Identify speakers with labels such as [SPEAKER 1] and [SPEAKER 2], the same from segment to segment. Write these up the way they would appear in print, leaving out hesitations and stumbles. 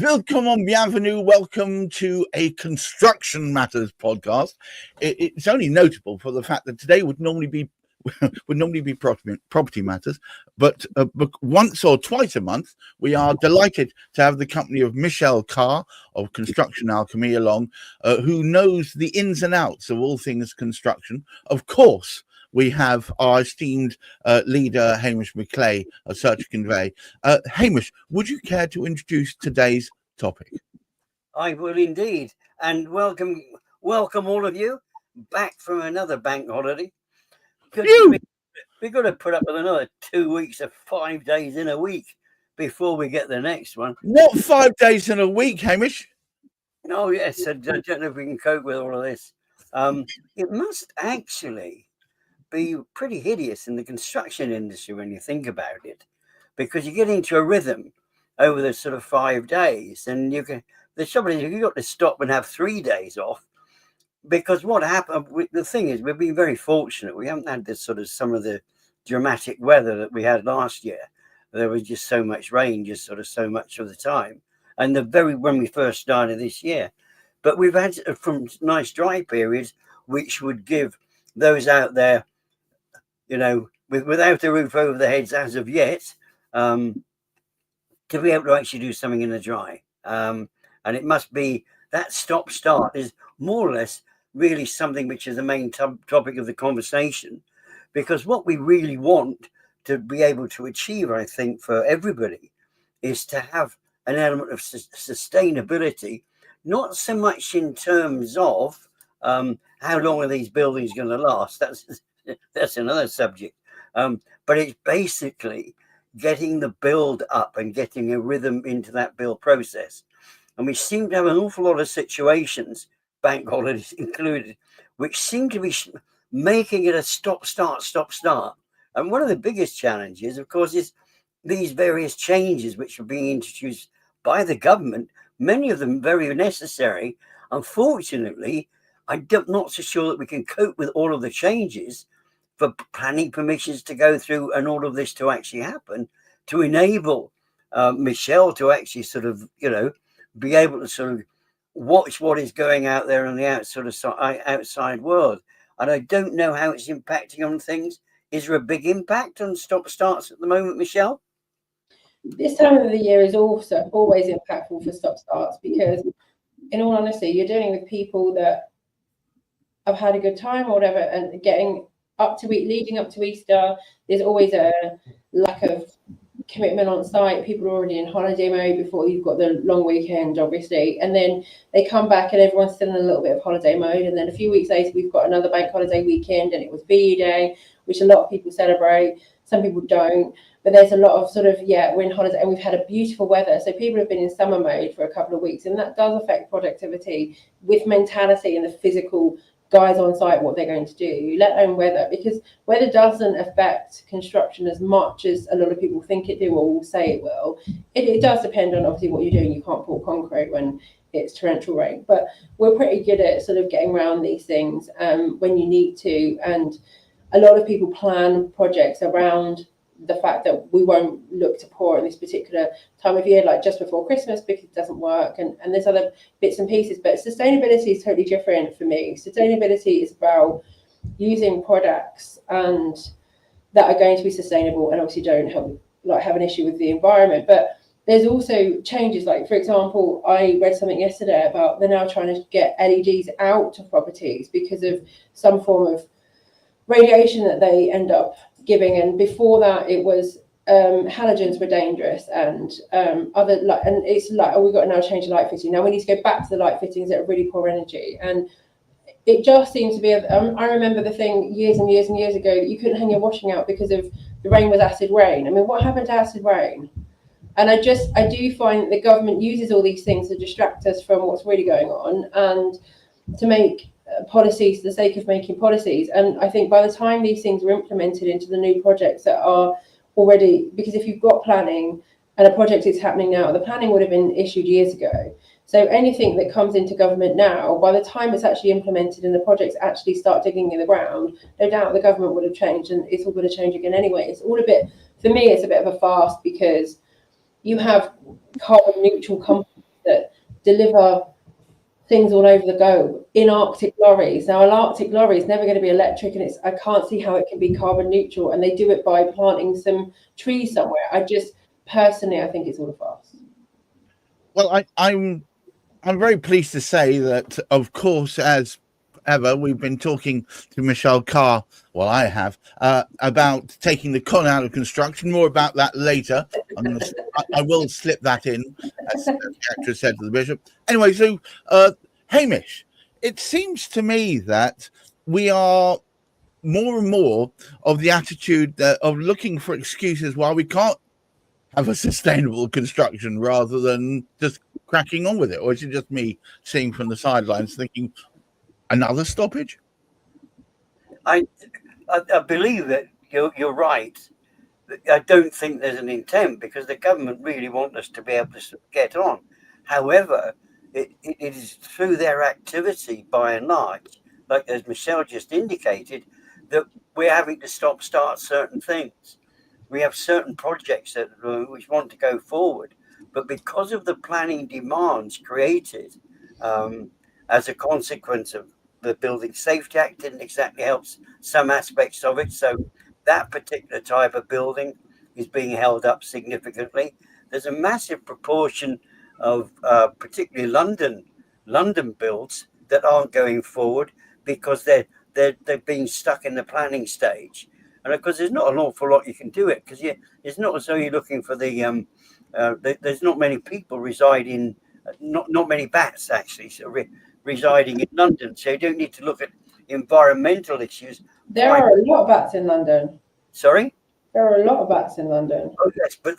[SPEAKER 1] Willkommen, bienvenue, welcome to a Construction Matters podcast. It's only notable for the fact that today would normally be property matters, but once or twice a month, we are delighted to have the company of Michelle Carr of Construction Alchemy along, who knows the ins and outs of all things construction. Of course, we have our esteemed leader, Hamish McClay of Search Convey. Hamish, would you care to introduce today's topic?
[SPEAKER 2] I will indeed. And welcome all of you back from another bank holiday. We've got to put up with another 2 weeks of 5 days in a week before we get the next one.
[SPEAKER 1] What 5 days in a week, Hamish?
[SPEAKER 2] Oh, yes. I don't know if we can cope with all of this. It must actually be pretty hideous in the construction industry when you think about it, because you get into a rhythm over the sort of 5 days, and the trouble is you've got to stop and have 3 days off, because what happened, the thing is, we've been very fortunate. We haven't had this sort of some of the dramatic weather that we had last year. There was just so much rain, just sort of so much of the time, and when we first started this year. But we've had from nice dry periods, which would give those out there, without a roof over their heads as of yet, to be able to actually do something in the dry. And it must be that stop-start is more or less really something which is the main topic of the conversation, because what we really want to be able to achieve, I think, for everybody, is to have an element of sustainability, not so much in terms of how long are these buildings going to last. That's another subject. But it's basically getting the build up and getting a rhythm into that build process. And we seem to have an awful lot of situations, bank holidays included, which seem to be making it a stop, start. And one of the biggest challenges, of course, is these various changes which are being introduced by the government, many of them very necessary. Unfortunately, I'm not so sure that we can cope with all of the changes for planning permissions to go through and all of this to actually happen, to enable Michelle to actually sort of, be able to sort of watch what is going out there in the outside world. And I don't know how it's impacting on things. Is there a big impact on stop-starts at the moment, Michelle?
[SPEAKER 3] This time of the year is also always impactful for stop-starts, because in all honesty, you're dealing with people that have had a good time or whatever, and leading up to Easter, there's always a lack of commitment on site. People are already in holiday mode before you've got the long weekend, obviously, and then they come back and everyone's still in a little bit of holiday mode, and then a few weeks later we've got another bank holiday weekend, and it was VE Day, which a lot of people celebrate, some people don't, but there's a lot of sort of, we're in holiday and we've had a beautiful weather, so people have been in summer mode for a couple of weeks, and that does affect productivity with mentality and the physical guys on site, what they're going to do, let alone weather, because weather doesn't affect construction as much as a lot of people think it do or will say it will. It does depend on obviously what you're doing. You can't pour concrete when it's torrential rain, but we're pretty good at sort of getting around these things when you need to, and a lot of people plan projects around the fact that we won't look to pour in this particular time of year, like just before Christmas, because it doesn't work, and there's other bits and pieces. But sustainability is totally different for me. Sustainability is about using products and that are going to be sustainable and obviously don't have an issue with the environment. But there's also changes, like, for example, I read something yesterday about they're now trying to get LEDs out to properties because of some form of radiation that they end up giving, and before that it was halogens were dangerous, and it's like, we've got to now change the light fitting. Now we need to go back to the light fittings that are really poor energy, and it just seems to be I remember the thing years and years and years ago that you couldn't hang your washing out because of the rain was acid rain. I mean, what happened to acid rain? And I do find that the government uses all these things to distract us from what's really going on, and to make policies for the sake of making policies. And I think by the time these things are implemented into the new projects that are already, because if you've got planning and a project is happening now, the planning would have been issued years ago. So anything that comes into government now, by the time it's actually implemented and the projects actually start digging in the ground, no doubt the government would have changed, and it's all going to change again anyway. It's all a bit, for me, it's a bit of a farce, because you have carbon neutral companies that deliver things all over the globe in Arctic lorries. Now, an Arctic lorry is never going to be electric, and I can't see how it can be carbon neutral. And they do it by planting some trees somewhere. I think it's all a farce.
[SPEAKER 1] Well, I'm very pleased to say that, of course, as ever, we've been talking to Michelle Carr. Well, I have about taking the con out of construction. More about that later. I will slip that in, as the actress said to the bishop. Anyway, so Hamish, it seems to me that we are more and more of the attitude of looking for excuses why we can't have a sustainable construction rather than just cracking on with it. Or is it just me seeing from the sidelines thinking another stoppage?
[SPEAKER 2] I believe that you're right. I don't think there's an intent, because the government really want us to be able to get on. However, it is through their activity, by and large, like as Michelle just indicated, that we're having to start certain things. We have certain projects that which want to go forward, but because of the planning demands created as a consequence of the Building Safety Act, didn't exactly help some aspects of it. So that particular type of building is being held up significantly. There's a massive proportion of particularly London builds that aren't going forward because they're being stuck in the planning stage. And of course, there's not an awful lot you can do it, because it's not as though you're looking for there's not many people residing, not many bats actually residing in London. So you don't need to look at environmental issues.
[SPEAKER 3] There are a lot of bats in London.
[SPEAKER 2] Sorry?
[SPEAKER 3] There are a lot of bats in London.
[SPEAKER 2] Oh, yes, but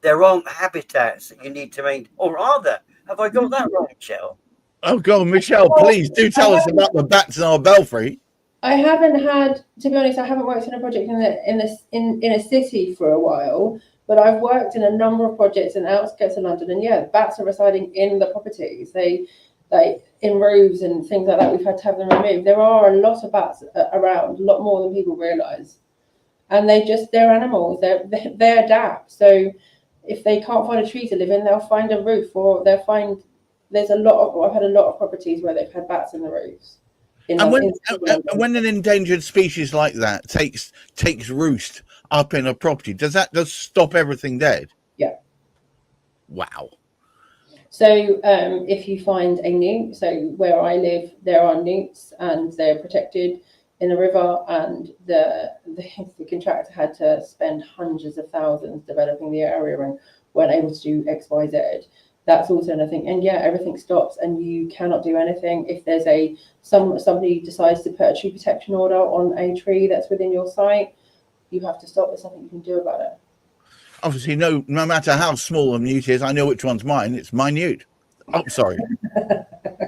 [SPEAKER 2] there aren't habitats that you need to maintain. Or are there? Have I got that wrong, Michelle?
[SPEAKER 1] Oh, God, Michelle, please do tell us about the bats in our belfry.
[SPEAKER 3] I haven't had, to be honest, I haven't worked on a project in a city for a while, but I've worked in a number of projects in the outskirts of London, and yeah, bats are residing in the properties. They in roofs and things like that. We've had to have them removed. There are a lot of bats around, a lot more than people realise, and they're animals. They adapt. So if they can't find a tree to live in, they'll find a roof, or they'll find. I've had a lot of properties where they've had bats in the roofs.
[SPEAKER 1] And when an endangered species like that takes roost up in a property, does that just stop everything dead?
[SPEAKER 3] Yeah.
[SPEAKER 1] Wow. So
[SPEAKER 3] if you find a newt, so where I live, there are newts and they're protected in the river, and the contractor had to spend hundreds of thousands developing the area and weren't able to do X, Y, Z. That's also another thing. And yeah, everything stops and you cannot do anything. If there's somebody decides to put a tree protection order on a tree that's within your site, you have to stop. There's nothing you can do about it.
[SPEAKER 1] Obviously, no matter how small a newt is, I know which one's mine. It's my newt. Oh, sorry.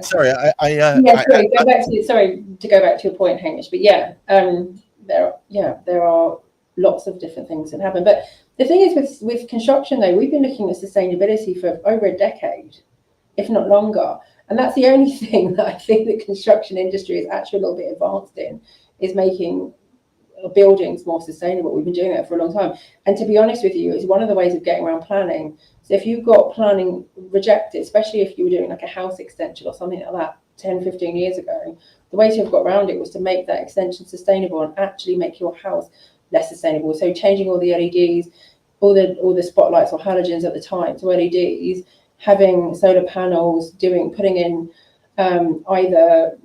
[SPEAKER 1] Sorry,
[SPEAKER 3] sorry to go back to your point, Hamish. But yeah, there are lots of different things that happen. But the thing is with construction, though, we've been looking at sustainability for over a decade, if not longer. And that's the only thing that I think the construction industry is actually a little bit advanced in, is making buildings more sustainable. We've been doing that for a long time. And to be honest with you, it's one of the ways of getting around planning. So if you've got planning rejected, especially if you were doing like a house extension or something like that 10, 15 years ago, the way to have got around it was to make that extension sustainable and actually make your house less sustainable. So changing all the LEDs, all the spotlights or halogens at the time to LEDs, having solar panels, putting in either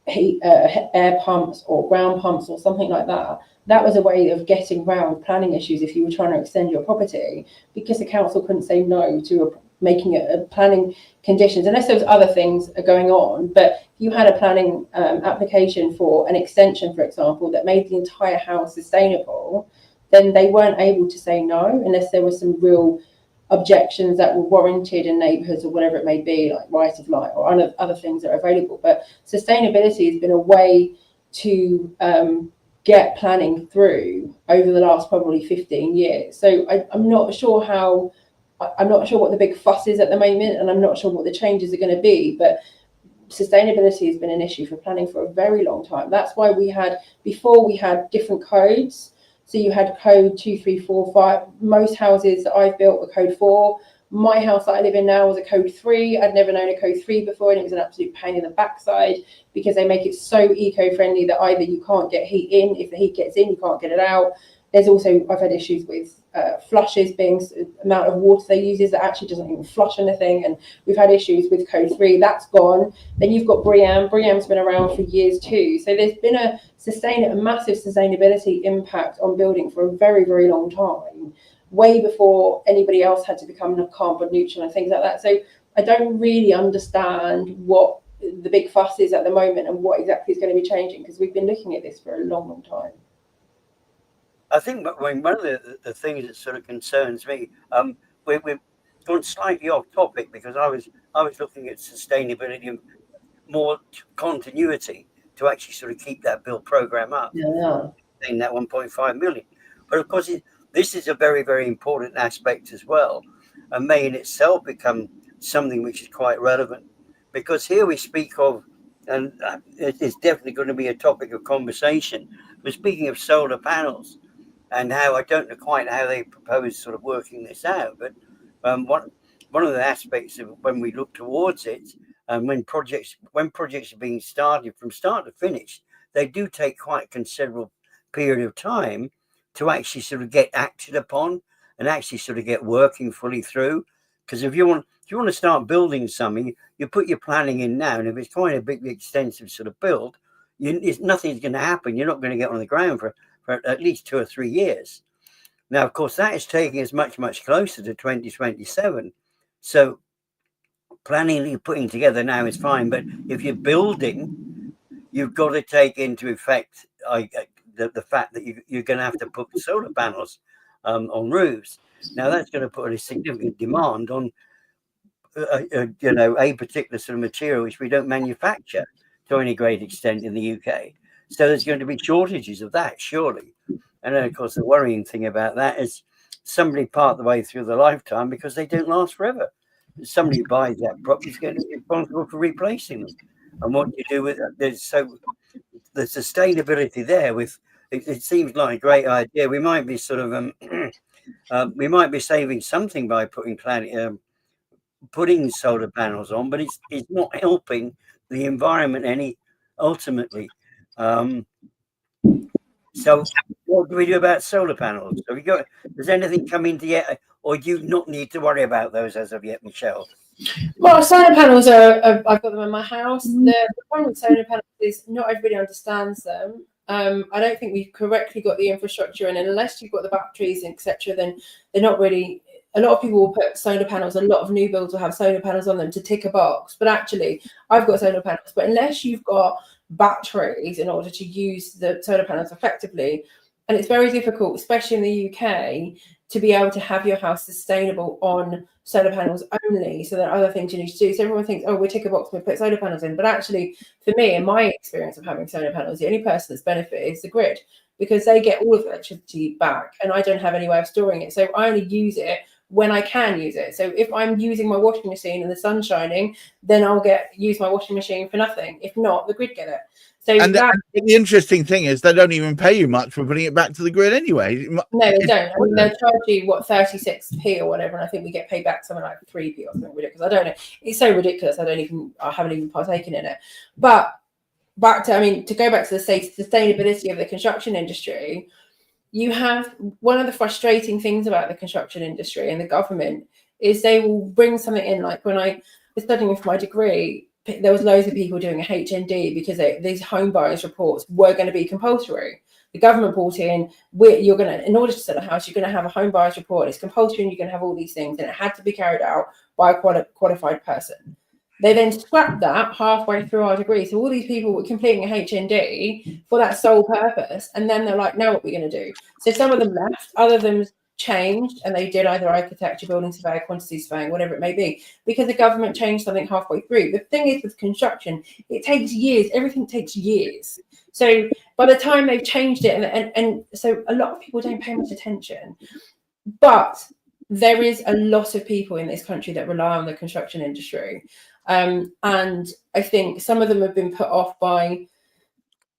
[SPEAKER 3] heat, air pumps or ground pumps or something like that. That was a way of getting around planning issues if you were trying to extend your property, because the council couldn't say no to making it a planning conditions unless there was other things going on. But if you had a planning application for an extension, for example, that made the entire house sustainable, then they weren't able to say no unless there were some real objections that were warranted in neighbourhoods or whatever it may be, like right of light or other things that are available. But sustainability has been a way to get planning through over the last probably 15 years. So I'm not sure what the big fuss is at the moment, and I'm not sure what the changes are going to be, but sustainability has been an issue for planning for a very long time. That's why before we had different codes. So you had code 2, 3, 4, 5. Most houses that I've built were code 4. My house that I live in now was a code 3. I'd never known a code 3 before, and it was an absolute pain in the backside because they make it so eco-friendly that either you can't get heat in, if the heat gets in, you can't get it out. There's also, I've had issues with flushes being the amount of water they use that actually doesn't even flush anything, and we've had issues with code 3. That's gone. Then you've got BREEAM. BREEAM's been around for years too. So there's been a massive sustainability impact on building for a very, very long time, way before anybody else had to become carbon neutral and things like that. So I don't really understand what the big fuss is at the moment and what exactly is going to be changing, because we've been looking at this for a long, long time.
[SPEAKER 2] I think one of the things that sort of concerns me, we've gone slightly off topic, because I was looking at sustainability and more continuity to actually sort of keep that build program up, in that 1.5 million. But of course, this is a very, very important aspect as well, and may in itself become something which is quite relevant, because here we speak of, and it's definitely going to be a topic of conversation, we're speaking of solar panels. And how, I don't know quite how they propose sort of working this out, but one of the aspects of when we look towards it, and when projects are being started from start to finish, they do take quite a considerable period of time to actually sort of get acted upon and actually sort of get working fully through. Because if you want to start building something, you put your planning in now, and if it's quite a big, extensive sort of build, nothing's going to happen. You're not going to get on the ground for at least 2 or 3 years. Now, of course, that is taking us much, much closer to 2027. So planning you're putting together now is fine, but if you're building, you've got to take into effect the fact that you're going to have to put solar panels on roofs. Now, that's going to put a significant demand on a particular sort of material which we don't manufacture to any great extent in the UK. So there's going to be shortages of that, surely. And then, of course, the worrying thing about that is somebody part the way through the lifetime, because they don't last forever. Somebody who buys that property is going to be responsible for replacing them. And what you do with it, so the sustainability there, with it seems like a great idea. We might be sort of we might be saving something by putting solar panels on, but it's not helping the environment any ultimately. So what do we do about solar panels? Does anything come into yet, or do you not need to worry about those as of yet, Michelle?
[SPEAKER 3] Well, solar panels I've got them in my house. The problem with solar panels is not everybody understands them. I don't think we've correctly got the infrastructure, and unless you've got the batteries, etc., then they're not really. A lot of people will put solar panels, a lot of new builds will have solar panels on them to tick a box. But actually, I've got solar panels, but unless you've got batteries in order to use the solar panels effectively, and it's very difficult, especially in the UK, to be able to have your house sustainable on solar panels only. So there are other things you need to do. So everyone thinks, oh, we tick a box, we put solar panels in. But actually, for me, in my experience of having solar panels, the only person that's benefited is the grid, because they get all of the electricity back, and I don't have any way of storing it. So I only use it when I can use it. So if I'm using my washing machine and the sun's shining, then I'll use my washing machine for nothing. If not, the grid get it. So
[SPEAKER 1] and the interesting thing is they don't even pay you much for putting it back to the grid anyway.
[SPEAKER 3] No, they don't. I mean, they'll charge you 36p or whatever, and I think we get paid back something like 3p or something ridiculous. I don't know. It's so ridiculous. I haven't even partaken in it. But to go back to the sustainability of the construction industry, you have one of the frustrating things about the construction industry and the government is they will bring something in. Like when I was studying for my degree, there was loads of people doing a HND because these home buyers reports were going to be compulsory. The government brought in, in order to sell a house, you're going to have a home buyers report. It's compulsory, and you're going to have all these things, and it had to be carried out by a qualified person. They then scrapped that halfway through our degree. So all these people were completing a HND for that sole purpose. And then they're like, now what are we going to do? So some of them left, other of them changed, and they did either architecture, building survey, quantity surveying, whatever it may be, because the government changed something halfway through. The thing is with construction, it takes years. Everything takes years. So by the time they've changed it, and so a lot of people don't pay much attention. But there is a lot of people in this country that rely on the construction industry. And I think some of them have been put off by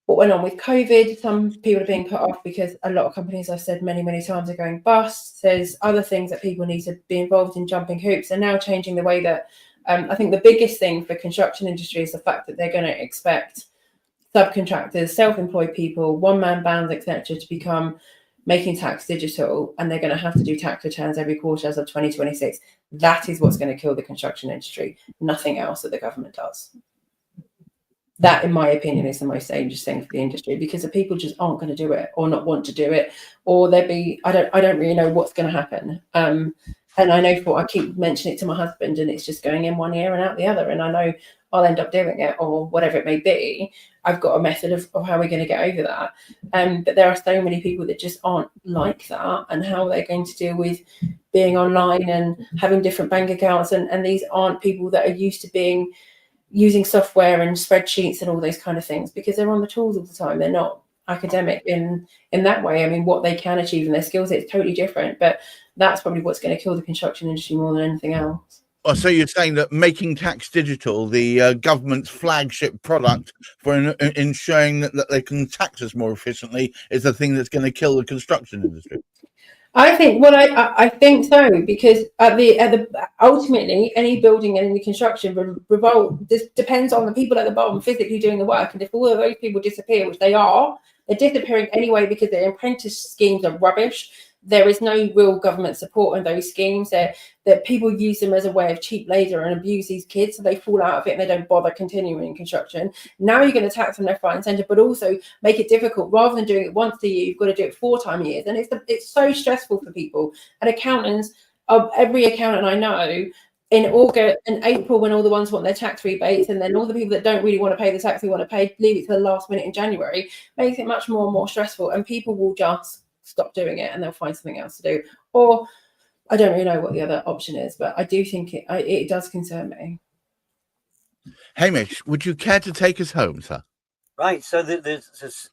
[SPEAKER 3] what went on with COVID. Some people are being put off because a lot of companies, I've said many, many times, are going bust. There's other things that people need to be involved in, jumping hoops, and now changing the way that I think the biggest thing for construction industry is the fact that they're going to expect subcontractors, self-employed people, one-man bands, etc., to become making tax digital, and they're going to have to do tax returns every quarter as of 2026. That is what's going to kill the construction industry. Nothing else that the government does. That, in my opinion, is the most dangerous thing for the industry, because the people just aren't going to do it, or not want to do it, or they'll be, I don't really know what's going to happen. And I know I keep mentioning it to my husband, and it's just going in one ear and out the other. And I know I'll end up doing it, or whatever it may be. I've got a method of how we're going to get over that. But there are so many people that just aren't like that, and how they're going to deal with being online and having different bank accounts. And these aren't people that are used to using software and spreadsheets and all those kind of things, because they're on the tools all the time. They're not academic in that way. I mean, what they can achieve and their skills, it's totally different. But that's probably what's going to kill the construction industry more than anything else.
[SPEAKER 1] Oh, so you're saying that making tax digital, the government's flagship product for ensuring that they can tax us more efficiently, is the thing that's going to kill the construction industry?
[SPEAKER 3] I think I think so, because ultimately any building and any construction this depends on the people at the bottom physically doing the work, and if all of those people disappear, which they're disappearing anyway because their apprentice schemes are rubbish. There is no real government support in those schemes. That people use them as a way of cheap labour and abuse these kids, so they fall out of it and they don't bother continuing in construction. Now you're going to tax them left, right, and centre, but also make it difficult. Rather than doing it once a year, you've got to do it 4 times a year, and it's so stressful for people. And accountants, every accountant I know, in August and April, when all the ones want their tax rebates, and then all the people that don't really want to pay the tax they want to pay, leave it to the last minute in January, makes it much more and more stressful, and people will just stop doing it and they'll find something else to do. Or I don't really know what the other option is, but I do think it does concern me.
[SPEAKER 1] Hamish, would you care to take us home, sir?
[SPEAKER 2] Right, so the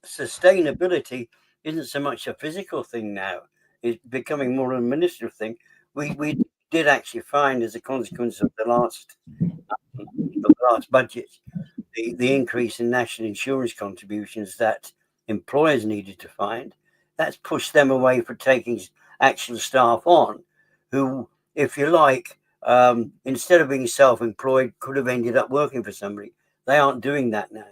[SPEAKER 2] sustainability isn't so much a physical thing now. It's becoming more an administrative thing. We did actually find, as a consequence of the last budget, the increase in national insurance contributions that employers needed to find. That's pushed them away from taking actual staff on who, if you like, instead of being self-employed, could have ended up working for somebody. They aren't doing that now.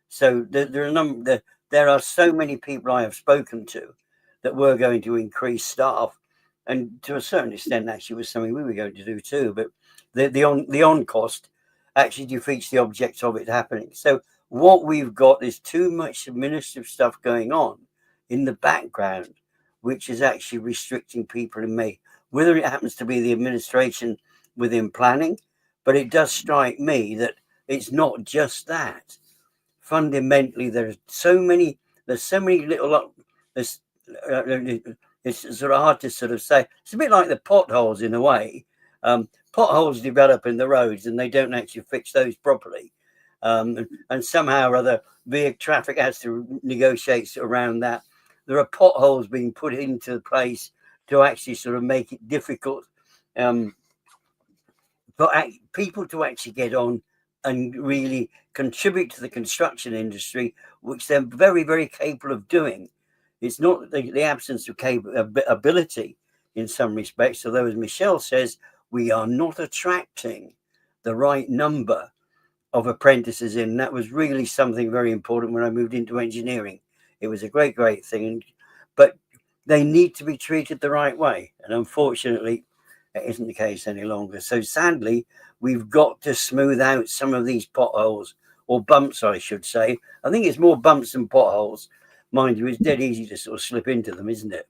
[SPEAKER 2] So there are so many people I have spoken to that were going to increase staff, and to a certain extent actually was something we were going to do too. But the on cost actually defeats the object of it happening. So what we've got is too much administrative stuff going on in the background, which is actually restricting people in May, whether it happens to be the administration within planning. But it does strike me that it's not just that. Fundamentally, there's so many little, it's sort of hard to sort of say. It's a bit like the potholes in a way. Potholes develop in the roads and they don't actually fix those properly. And somehow or other, vehicle traffic has to negotiate around that. There are potholes being put into place to actually sort of make it difficult for people to actually get on and really contribute to the construction industry, which they're very, very capable of doing. It's not the absence of ability in some respects, although, as Michelle says, we are not attracting the right number of apprentices in. That was really something very important when I moved into engineering. It was a great thing, but they need to be treated the right way. And unfortunately, it isn't the case any longer. So sadly, we've got to smooth out some of these potholes, or bumps, I should say. I think it's more bumps than potholes. Mind you, it's dead easy to sort of slip into them, isn't it?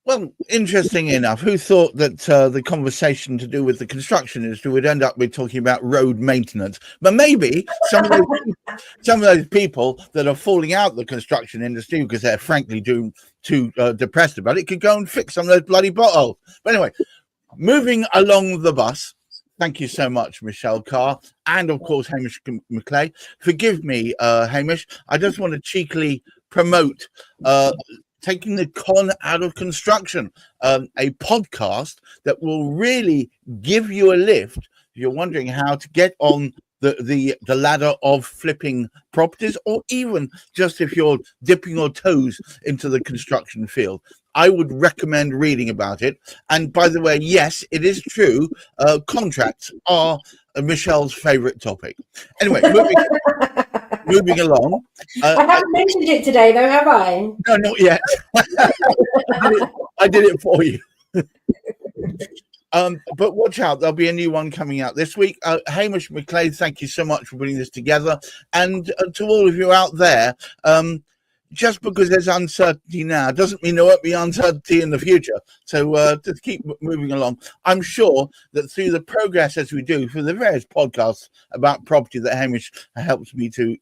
[SPEAKER 1] Well, interesting enough, who thought that the conversation to do with the construction industry would end up with talking about road maintenance? But maybe some of those people that are falling out of the construction industry because they're frankly too depressed about it could go and fix some of those bloody potholes. But anyway, moving along the bus. Thank you so much, Michelle Carr, and of course Hamish McClay. Forgive me, Hamish. I just want to cheekily promote Taking the Con Out of Construction, a podcast that will really give you a lift if you're wondering how to get on the ladder of flipping properties, or even just if you're dipping your toes into the construction field. I would recommend reading about it. And by the way, yes, it is true. Contracts are Michelle's favorite topic. Anyway, moving along.
[SPEAKER 4] I haven't mentioned it today, though, have I?
[SPEAKER 1] No, not yet. I did it for you. But watch out, there'll be a new one coming out this week. Hamish McClay, thank you so much for putting this together. And to all of you out there, just because there's uncertainty now doesn't mean there won't be uncertainty in the future. So just keep moving along. I'm sure that through the progress as we do through the various podcasts about property that Hamish helps me to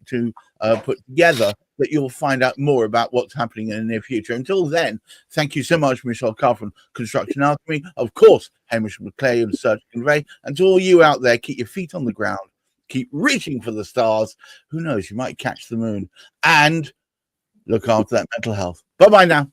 [SPEAKER 1] put together, that you'll find out more about what's happening in the near future. Until then, thank you so much, Michelle Carr from Construction Alchemy. Of course, Hamish McClay and Search and Convey. And to all you out there, keep your feet on the ground. Keep reaching for the stars. Who knows, you might catch the moon. And look after that mental health. Bye-bye now.